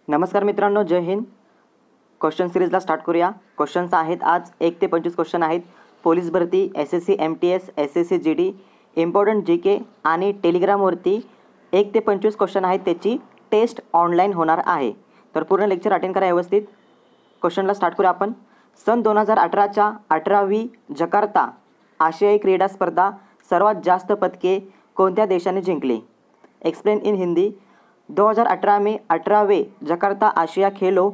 नमस्कार मित्रांनो, जय Hind. Question सिरीजला start करूया. क्वेश्चन्स आहेत आज 1 ते 25 क्वेश्चन आहेत. पोलीस भरती, SSC MTS, SSC GD, important GK आणि टेलिग्रामवरती 1 ते 25 क्वेश्चन आहेत. त्याची टेस्ट ऑनलाईन होणार आहे. तर पूर्ण लेक्चर अटेंड करा व्यवस्थित. क्वेश्चनला स्टार्ट करूया आपण. सन 2018च्या 18वी जकार्ता आशियाई क्रीडा स्पर्धा सर्वात जास्त पदके कोणत्या देशाने जिंकली? Explain in Hindi. 2018 में 18वें जकार्ता आशिया खेलों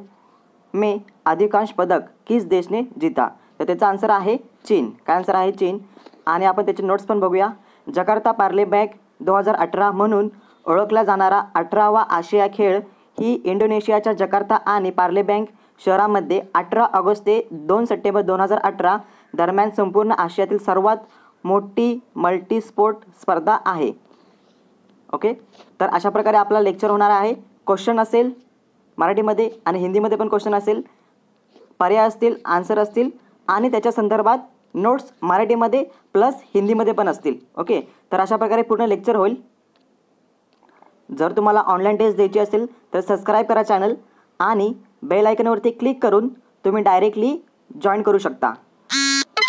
में अधिकांश पदक किस देश ने जीता? तर त्याचा आन्सर आहे चीन. काय आन्सर आहे? चीन. आणि आपण त्याचे नोट्स पण बघूया. जकार्ता पार्लेबँक 2018 म्हणून ओळखला जाणारा 18वा आशिया खेळ ही इंडोनेशियाच्या जकार्ता आणि पार्लेबँक शहरामध्ये 18 ऑगस्ट ते 2 सप्टेंबर 2018 दरम्यान संपूर्ण आशियातील सर्वात मोठी मल्टीस्पोर्ट स्पर्धा आहे. ओके, तर अशा प्रकारे आपला लेक्चर होणार आहे. क्वेश्चन असेल मराठीमध्ये आणि हिंदीमध्ये पण क्वेश्चन असेल, पर्याय असतील, आन्सर असतील आणि त्याच्या संदर्भात नोट्स मराठीमध्ये प्लस हिंदीमध्ये पण असतील. ओके, तर अशा प्रकारे पूर्ण लेक्चर होईल. जर तुम्हाला ऑनलाईन टेस्ट द्यायची असेल तर सबस्क्राईब करा चॅनल आणि बेल आयकॉनवरती क्लिक करून तुम्ही डायरेक्टली जॉईन करू शकता.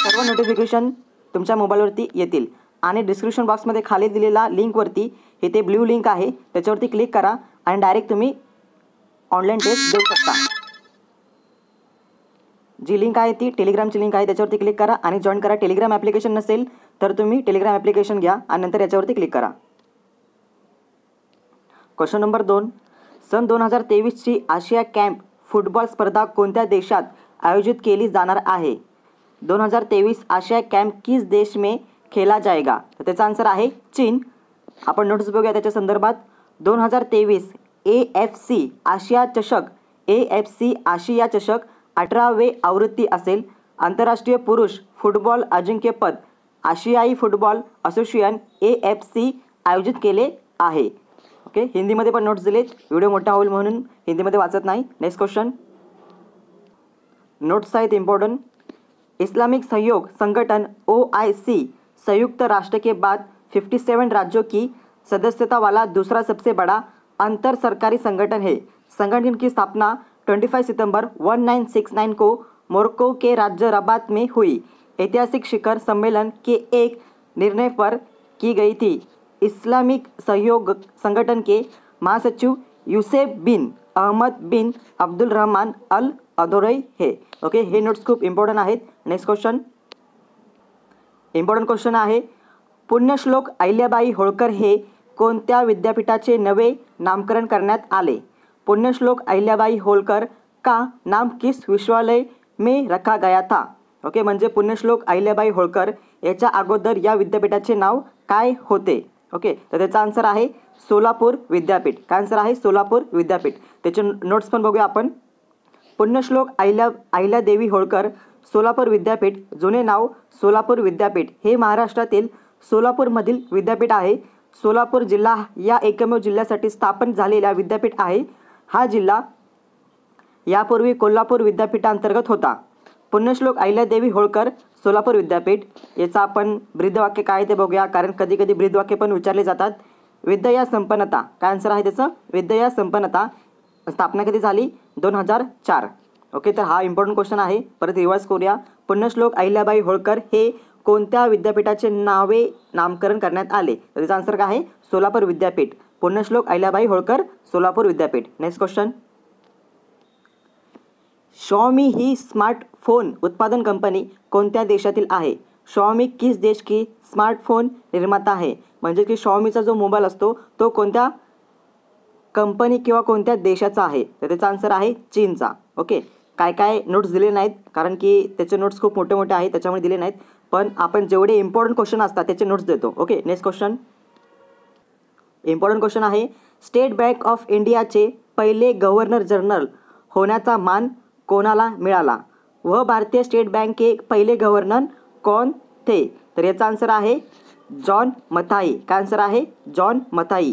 सर्व नोटिफिकेशन तुमच्या मोबाईलवरती येतील. आणि डिस्क्रिप्शन बॉक्समध्ये खाली दिलेला लिंकवरती इथे ब्ल्यू लिंक आहे, त्याच्यावरती क्लिक करा आणि डायरेक्ट तुम्ही ऑनलाईन टेस्ट देऊ शकता. जी लिंक आहे ती टेलिग्रामची लिंक आहे, त्याच्यावरती क्लिक करा आणि जॉईन करा. टेलिग्राम ॲप्लिकेशन नसेल तर तुम्ही टेलिग्राम ॲप्लिकेशन घ्या आणि नंतर याच्यावरती क्लिक करा. Question number 2. सन 2023ची आशिया कॅम्प फुटबॉल स्पर्धा कोणत्या देशात आयोजित केली जाणार आहे? 2023 आशिया कॅम्प किस देश में खेला जाएगा? तर त्याचा आन्सर आहे चीन. आपण नोट्स बघूया त्याच्या संदर्भात. 2023 AFC आशिया चषक, AFC आशिया चषक 18वे आवृत्ती असेल. आंतरराष्ट्रीय पुरुष फुटबॉल अजिंक्यपद आशियाई फुटबॉल असोसिएशन AFC आयोजित केले आहे. ओके, हिंदीमध्ये पण नोट्स दिलेत, व्हिडिओ मोठा होईल म्हणून हिंदीमध्ये वाचत नाही. Next question. नोट्स आहेत इम्पॉर्टंट. इस्लामिक सहयोग संगठन OIC संयुक्त राष्ट्र के बाद 57 राज्यों की सदस्यता वाला दूसरा सबसे बड़ा अंतर सरकारी संगठन है. संगठन की स्थापना 25 सितंबर 1969 को मोरक्को के राज्य रबात में हुई ऐतिहासिक शिखर सम्मेलन के एक निर्णय पर की गई थी. इस्लामिक सहयोग संगठन के महासचिव यूसेफ बिन अहमद बिन अब्दुल रहमान अल अदोरई है. ओके, हे नोट्स खूप इम्पॉर्टंट आहेत. Next question. इम्पॉर्टंट क्वेश्चन आहे. पुण्यश्लोक अहिल्याबाई होळकर हे कोणत्या विद्यापीठाचे नवे नामकरण करण्यात आले? पुण्यश्लोक अहिल्याबाई होळकर का नाम किस विश्वविद्यालय में रखा गया था? ओके, म्हणजे पुण्यश्लोक अहिल्याबाई होळकर याच्या अगोदर या विद्यापीठाचे नाव काय होते? ओके, तर त्याचा आन्सर आहे सोलापूर विद्यापीठ. काय आन्सर आहे? सोलापूर विद्यापीठ. त्याचे नोट्स पण बघूया आपण. पुण्यश्लोक अहिल्यादेवी होळकर सोलापूर विद्यापीठ, जुने नाव सोलापूर विद्यापीठ, हे महाराष्ट्रातील सोलापूरमधील विद्यापीठ आहे. सोलापूर जिल्हा या एकमेव जिल्ह्यासाठी स्थापन झालेला विद्यापीठ आहे. हा जिल्हा यापूर्वी कोल्हापूर विद्यापीठांतर्गत होता. पुण्यश्लोक अहिल्यादेवी होळकर सोलापूर विद्यापीठ. याचा आपण ब्रीदवाक्य काय ते बघूया, कारण कधी कधी ब्रीदवाक्य पण विचारले जातात. विद्या संपन्नता. काय आन्सर आहे त्याचं? विद्या संपन्नता. स्थापना कधी झाली? 2004. ओके, तर हा इम्पॉर्टंट क्वेश्चन आहे. परत रिवाइज करूया. पुण्यश्लोक अहिल्याबाई होळकर हे कोणत्या विद्यापीठाचे नामकरण करण्यात आले? तर त्याचा आन्सर काय आहे? सोलापूर विद्यापीठ. पुण्यश्लोक अहिल्याबाई होळकर सोलापूर विद्यापीठ. Next question. शॉमी ही स्मार्टफोन उत्पादन कंपनी कोणत्या देशातील आहे? शॉमी किस देश की स्मार्टफोन निर्माता आहे? म्हणजे की शॉमीचा जो मोबाईल असतो तो कोणत्या कंपनी किंवा कोणत्या देशाचा आहे? तर त्याचा आन्सर आहे चीनचा. ओके, काय काय नोट्स दिले नाहीत कारण की त्याचे नोट्स खूप मोठे मोठे आहेत, त्याच्यामुळे दिले नाहीत. पण आपण जेवढे इम्पॉर्टंट क्वेश्चन असतात त्याचे नोट्स देतो. Okay, next question. Important question आहे. स्टेट बँक ऑफ इंडियाचे पहिले गव्हर्नर जनरल होण्याचा मान कोणाला मिळाला व भारतीय स्टेट बँक के पहिले गव्हर्नर कौन थे? तर याचा आन्सर आहे जॉन मथाई. काय आन्सर आहे? जॉन मथाई.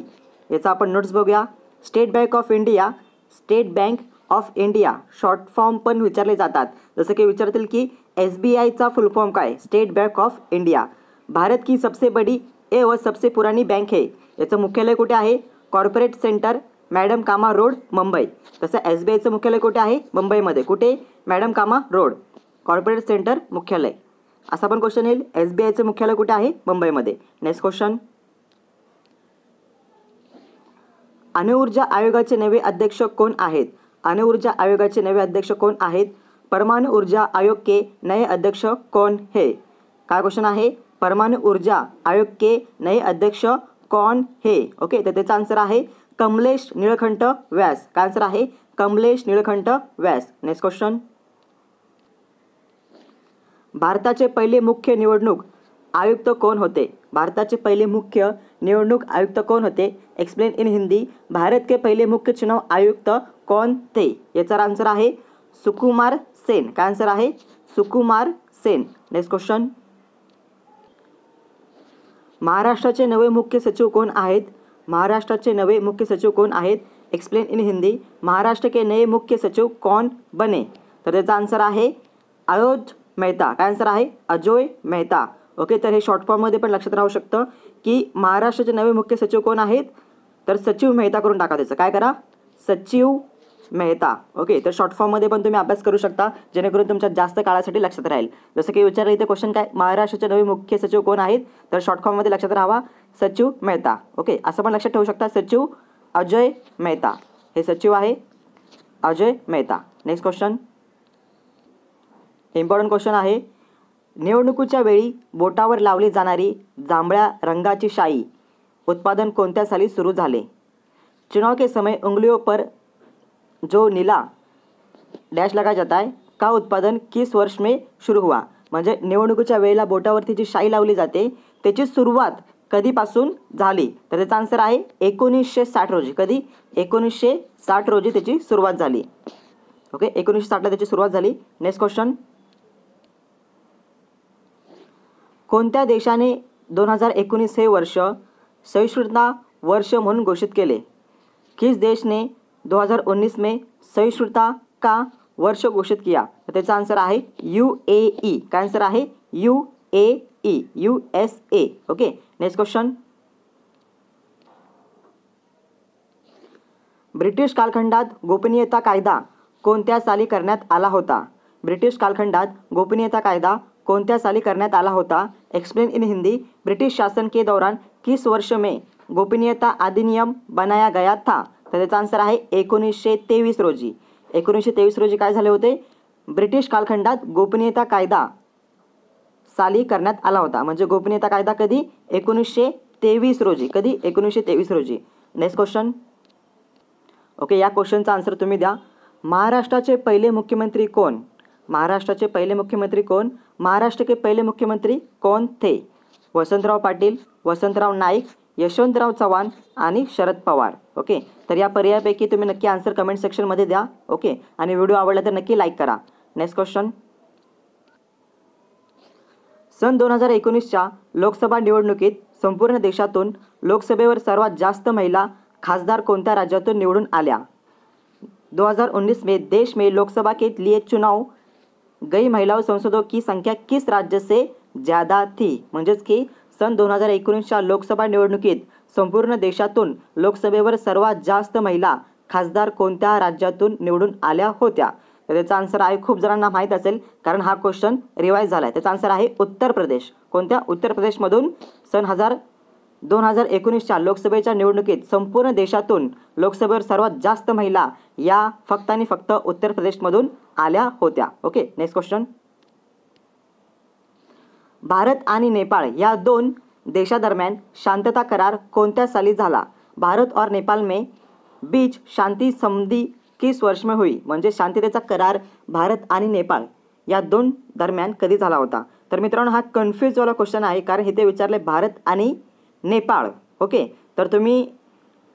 याचा आपण नोट्स बघूया. State bank of India, state bank of India short form पण विचारले जातात. जसं की विचारतील की SBIचा फुल फॉर्म काय? State bank of India. Bharat की सबसे बड़ी व सबसे पुरानी बँक है. याचं मुख्यालय कुठे आहे? कॉर्पोरेट सेंटर मॅडम कामा रोड मुंबई. तसं SBIचं मुख्यालय कुठे आहे? मुंबईमध्ये. कुठे? मॅडम कामा रोड कॉर्पोरेट सेंटर मुख्यालय. असा पण क्वेश्चन येईल. SBIचं मुख्यालय कुठे आहे? मुंबईमध्ये. Next question. अणुऊर्जा आयोगाचे नवे अध्यक्ष कोण आहेत? अणुऊर्जा आयोगाचे नवे अध्यक्ष कोण आहेत? परमाणु ऊर्जा आयोग के नए अध्यक्ष कौन है? काय क्वेश्चन आहे? परमाणु ऊर्जा आयोग के नए अध्यक्ष कौन है? ओके, तर त्याचा आन्सर आहे कमलेश निळकंठ व्यास. काय आन्सर आहे? कमलेश निळकंठ व्यास. Next question. भारताचे पहिले मुख्य निवडणूक आयुक्त कोण होते? भारताचे पहिले मुख्य निवडणूक आयुक्त कौन होते? Explain in Hindi. भारत के पहिले मुख्य चुनाव आयुक्त कौन थे? याचा आन्सर आहे सुकुमार सेन. काय आन्सर आहे? सुकुमार सेन. Next question. महाराष्ट्राचे नवे मुख्य सचिव कोण आहेत? महाराष्ट्राचे नवे मुख्य सचिव कोण आहेत? Explain in Hindi. महाराष्ट्र के नए मुख्य सचिव कौन बने? तर त्याचा आन्सर आहे अजोय मेहता. काय आन्सर आहे? अजोय मेहता. ओके, तर हे शॉर्ट फॉर्ममध्ये पण लक्षात राहू शकतं की महाराष्ट्राचे नवे मुख्य सचिव कोण आहेत? तर सचिव मेहता करून टाका. त्याचं काय करा? सचिव मेहता. ओके, तर शॉर्ट फॉर्ममध्ये पण तुम्ही अभ्यास करू शकता जेणेकरून तुमच्या जास्त काळासाठी लक्षात राहील. जसं की विचारलं इथे क्वेश्चन काय? महाराष्ट्राचे नवे मुख्य सचिव कोण आहेत? तर शॉर्ट फॉर्ममध्ये लक्षात राहावा सचिव मेहता. ओके, असं पण लक्षात ठेवू शकता सचिव अजय मेहता. हे सचिव आहे Ajay Mehta. Next question. Important question आहे. निवडणुकीच्या वेळी बोटावर लावली जाणारी जांभळ्या रंगाची शाई उत्पादन कोणत्या साली सुरू झाले? चुनाव के समय उंगलियों पर जो नीला डैश लगाया जाता है का उत्पादन किस वर्ष में शुरू हुआ? म्हणजे निवडणुकीच्या वेळेला बोटावरती जी शाई लावली जाते त्याची सुरुवात कधीपासून झाली? तर त्याचा आन्सर आहे 1960 रोजी. कधी? 1960 रोजी त्याची सुरुवात झाली. ओके, 1960ला त्याची सुरुवात झाली. Next question. कोणत्या देशाने 2019 हे वर्ष सहिष्णुता वर्ष म्हणून घोषित केले? किस देश ने 2019 में सहिष्णुता का वर्ष घोषित किया? तर त्याचा आन्सर आहे UAE. काय आन्सर आहे? UAE, USA. Okay, next question. British कालखंडात गोपनीयता कायदा कोणत्या साली करण्यात आला होता? ब्रिटिश कालखंडात गोपनीयता कायदा कोणत्या साली करण्यात आला होता? Explain in Hindi. ब्रिटिश शासन के दौरान किस वर्ष में गोपनीयता अधिनियम बनाया गया था? तर त्याचा आन्सर आहे 1923 रोजी. 1923 रोजी काय झाले होते? ब्रिटिश कालखंडात गोपनीयता कायदा साली करण्यात आला होता. म्हणजे गोपनीयता कायदा कधी? 1923 रोजी. कधी? 1923 रोजी. Next question. ओके, या क्वेश्चनचा आन्सर तुम्ही द्या. महाराष्ट्राचे पहिले मुख्यमंत्री कोण? महाराष्ट्राचे पहिले मुख्यमंत्री कोण? महाराष्ट्र के पहिले मुख्यमंत्री कौन थे? वसंतराव पाटील, वसंतराव नाईक, यशवंतराव चव्हाण आणि शरद पवार. ओके, तर या पर्यायापैकी तुम्ही नक्की आन्सर कमेंट सेक्शनमध्ये द्या. ओके, आणि व्हिडिओ आवडला तर नक्की लाईक करा. Next question. सन 2019च्या लोकसभा निवडणुकीत संपूर्ण देशातून लोकसभेवर सर्वात जास्त महिला खासदार कोणत्या राज्यातून निवडून आल्या? 2019 में देश में लोकसभा के लिए चुनाव गई महिलाओं सांसदों की संख्या किस राज्य से ज़्यादा थी? म्हणजेच की सन 2019च्या लोकसभा निवडणुकीत संपूर्ण देशातून लोकसभेवर सर्वात जास्त महिला खासदार कोणत्या राज्यातून निवडून आल्या होत्या? तर त्याचा आन्सर आहे, खूप जणांना माहीत असेल कारण हा क्वेश्चन रिवाईज झाला आहे. त्याचा आन्सर आहे उत्तर प्रदेश. कोणत्या? उत्तर प्रदेशमधून सन 2019च्या लोकसभेच्या निवडणुकीत संपूर्ण देशातून लोकसभेवर सर्वात जास्त महिला या फक्त आणि फक्त उत्तर प्रदेशमधून आल्या होत्या. Okay, next question. भारत आणि नेपाळ या दोन देशादरम्यान शांतता करार कोणत्या साली झाला? भारत और नेपाल में बीच शांति संधि किस वर्ष में हुई? म्हणजे शांततेचा करार भारत आणि नेपाळ या दोन दरम्यान कधी झाला होता? तर मित्रांनो, हा कन्फ्यूजवाला क्वेश्चन आहे कारण इथे विचारले भारत आणि नेपाळ. ओके, तर तुम्ही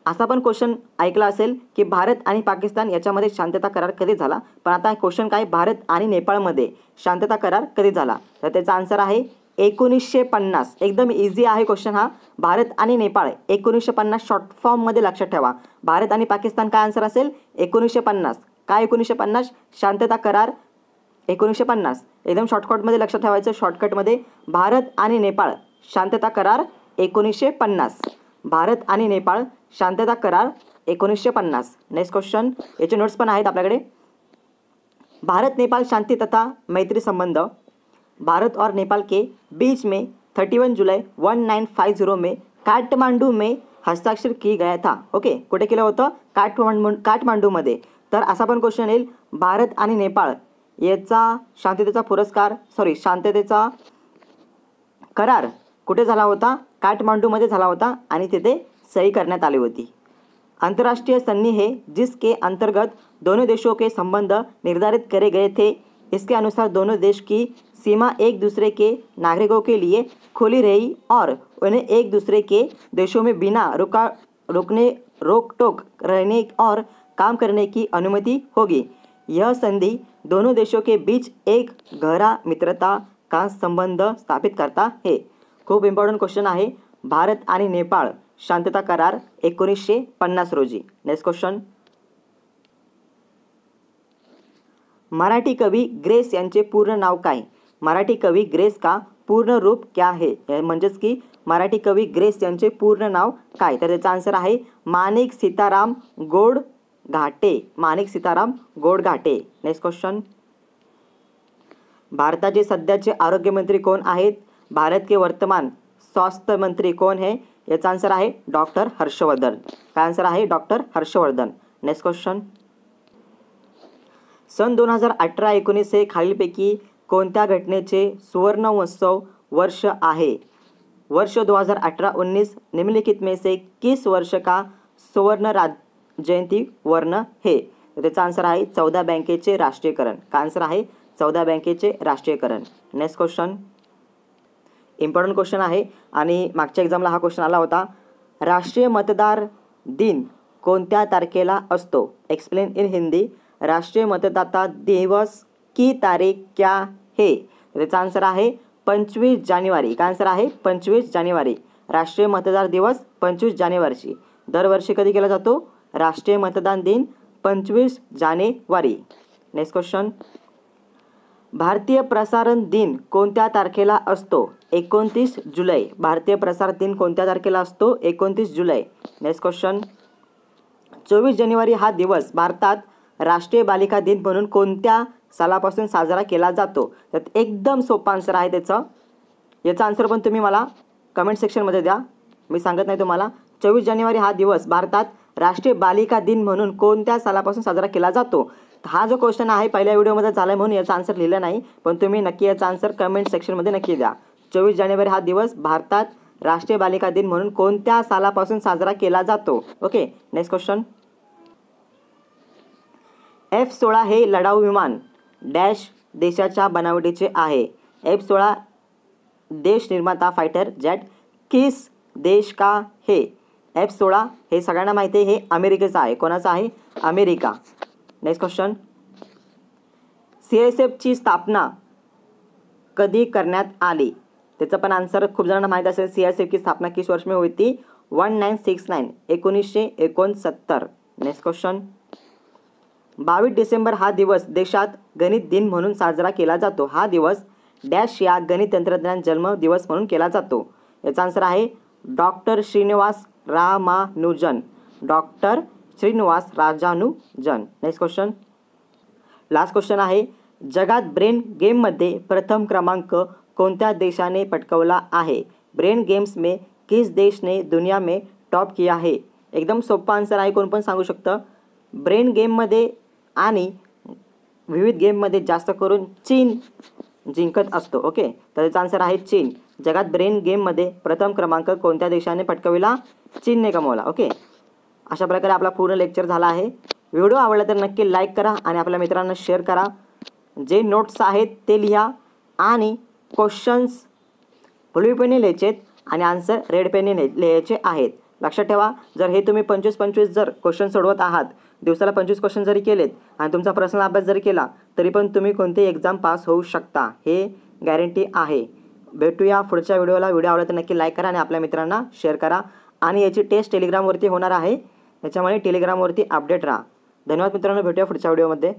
असा पण क्वेश्चन ऐकला असेल की भारत आणि पाकिस्तान याच्यामध्ये शांतता करार कधी झाला, पण आता क्वेश्चन काय? भारत आणि नेपाळमध्ये शांतता करार कधी झाला? तर त्याचा आन्सर आहे 1950. एकदम इझी आहे क्वेश्चन हा. भारत आणि नेपाळ 1950 शॉर्ट फॉर्ममध्ये लक्षात ठेवा. भारत आणि पाकिस्तान काय आन्सर असेल? 1950. काय 1950? शांतता करार 1950. एकदम शॉर्टकटमध्ये लक्षात ठेवायचं. शॉर्टकटमध्ये भारत आणि नेपाळ शांतता करार 1950. भारत आणि नेपाळ शांतता करार 1950. नेक्स्ट क्वेश्चन, याचे नोट्स पण आहेत आपल्याकडे. भारत नेपाल शांति तथा मैत्री संबंध भारत और नेपाल के बीच में 31 जुलाई 1950 में काठमांडू में हस्ताक्षर की गया था. ओके, कुठे केलं होतं? काठमांडूमध्ये. तर असा पण क्वेश्चन येईल, भारत आणि नेपाळ याचा शांततेचा करार कुठे झाला होता? काठमांडूमध्ये झाला होता आणि तिथे सही करण्यात आली होती. अंतर्राष्ट्रीय संधि है जिसके अंतर्गत दोनों देशों के संबंध निर्धारित करे गए थे. इसके अनुसार दोनों देश की सीमा एक दूसरे के नागरिकों के लिए खुली रही और उन्हें एक दूसरे के देशों में बिना रोक टोक रहने और काम करने की अनुमति होगी. यह संधि दोनों देशों के बीच एक गहरा मित्रता का संबंध स्थापित करता है. खूप इम्पॉर्टंट क्वेश्चन आहे. भारत आणि नेपाळ शांतता करार 1950 रोजी. नेक्स्ट क्वेश्चन, मराठी कवी ग्रेस यांचे पूर्ण नाव काय? मराठी कवी ग्रेस का पूर्ण रूप क्या है? म्हणजेच की मराठी कवी ग्रेस यांचे पूर्ण नाव काय? तर त्याचा आन्सर आहे माणिक सीताराम गोडघाटे. माणिक सीताराम गोडघाटे. नेक्स्ट क्वेश्चन, भारताचे सध्याचे आरोग्यमंत्री कोण आहेत? भारत के वर्तमान स्वास्थ्य मंत्री कौन है? याचा आन्सर आहे डॉक्टर हर्षवर्धन. काय आन्सर आहे? डॉक्टर हर्षवर्धन. नेक्स्ट क्वेश्चन, सन 2018-19 हे खालीलपैकी कोणत्या घटनेचे सुवर्ण महोत्सव वर्ष आहे? वर्ष 2018-19 निम्नलिखित में से किस वर्ष का सुवर्ण जयंती वर्ण है? त्याचा आन्सर आहे 14 बँकेचे राष्ट्रीयकरण. काय आन्सर आहे? 14 बँकेचे राष्ट्रीयकरण. नेक्स्ट क्वेश्चन, इम्पॉर्टंट क्वेश्चन आहे आणि मागच्या एक्झामला हा क्वेश्चन आला होता. राष्ट्रीय मतदार दिन कोणत्या तारखेला असतो? Explain in Hindi. राष्ट्रीय मतदाता दिवस की तारीख क्या है? त्याचा आन्सर आहे 25 जानेवारी. काय आन्सर आहे? 25 जानेवारी. राष्ट्रीय मतदार दिवस 25 जानेवारीची. दरवर्षी कधी केला जातो? राष्ट्रीय मतदान दिन 25 जानेवारी. नेक्स्ट क्वेश्चन, भारतीय प्रसारण दिन कोणत्या तारखेला असतो? 29 जुलै. भारतीय प्रसारण दिन कोणत्या तारखेला असतो? 29 जुलै. नेक्स्ट क्वेश्चन, 24 जानेवारी हा दिवस भारतात राष्ट्रीय बालिका दिन म्हणून कोणत्या सालापासून साजरा केला जातो? तर एकदम सोपा आन्सर आहे त्याचं. याचा आन्सर पण तुम्ही मला कमेंट सेक्शनमध्ये द्या, मी सांगत नाही तुम्हाला. 24 जानेवारी हा दिवस भारतात राष्ट्रीय बालिका दिन म्हणून कोणत्या सालापासून साजरा केला जातो? हा जो क्वेश्चन आहे पहिल्या व्हिडिओमध्ये झाला म्हणून याचा आन्सर लिहिलं नाही, पण तुम्ही नक्की याचा आन्सर कमेंट सेक्शनमध्ये नक्की द्या. 24 जानेवारी हा दिवस भारतात राष्ट्रीय बालिका दिन म्हणून कोणत्या सालापासून साजरा केला जातो? ओके. नेक्स्ट क्वेश्चन, F-16 हे लढाऊ विमान डॅश देशाच्या बनावटीचे आहे? F-16 देश निर्माता फायटर जेट किस देश का है? F-16 हे सगळ्यांना माहिती आहे, हे अमेरिकेचा आहे. कोणाचा आहे? अमेरिका. नेक्स्ट क्वेश्चन, CISFची स्थापना कधी करण्यात आली? त्याचं पण आन्सर खूप जणांना माहीत असेल. CISFची स्थापना किस वर्ष में हुई थी? 1969 1969. नेक्स्ट क्वेश्चन, 22 डिसेंबर हा दिवस देशात गणित दिन म्हणून साजरा केला जातो. हा दिवस डॅश या गणित तंत्रज्ञान जन्म दिवस म्हणून केला जातो. याचा आन्सर आहे doctor Srinivas Ramanujan. Doctor Srinivas Ramanujan. Next question, last question आहे, जगात ब्रेन गेममध्ये प्रथम क्रमांक कोणत्या देशाने पटकावला आहे? ब्रेन गेम्स में किस देश ने दुनिया में टॉप किया है? एकदम सोपा आन्सर आहे, कोण पण सांगू शकतं. ब्रेन गेममध्ये आणि विविध गेममध्ये जास्त करून चीन जिंकत असतो. ओके, तर त्याचा आन्सर आहे चीन. जगात ब्रेन गेममध्ये प्रथम क्रमांक कोणत्या देशाने पटकाविला? चीनने कमवला. ओके, अशा प्रकारे आपला पूर्ण लेक्चर झाला आहे. व्हिडिओ आवडला तर नक्की लाईक करा आणि आपल्या मित्रांना शेअर करा. जे नोट्स आहेत ते लिहा आणि क्वेश्चन्स ब्लू पेनने लिहायचे आणि आन्सर रेड पेनने लिहायचे आहेत. लक्षात ठेवा, जर हे तुम्ही 25-25 जर क्वेश्चन सोडवत आहात, दिवसाला 25 क्वेश्चन जरी केलेत आणि तुमचा पर्सनल अभ्यास जरी केला तरी पण तुम्ही कोणतेही एक्झाम पास होऊ शकता, हे गॅरंटी आहे. भेटूया पुढच्या व्हिडिओला. व्हिडिओ आवडला तर नक्की लाईक करा आणि आपल्या मित्रांना शेअर करा. आणि याची टेस्ट टेलिग्रामवरती होणार आहे, त्याच्यामुळे टेलिग्रामवरती अपडेट राहा. धन्यवाद मित्रांनो, भेटूया पुढच्या व्हिडिओमध्ये.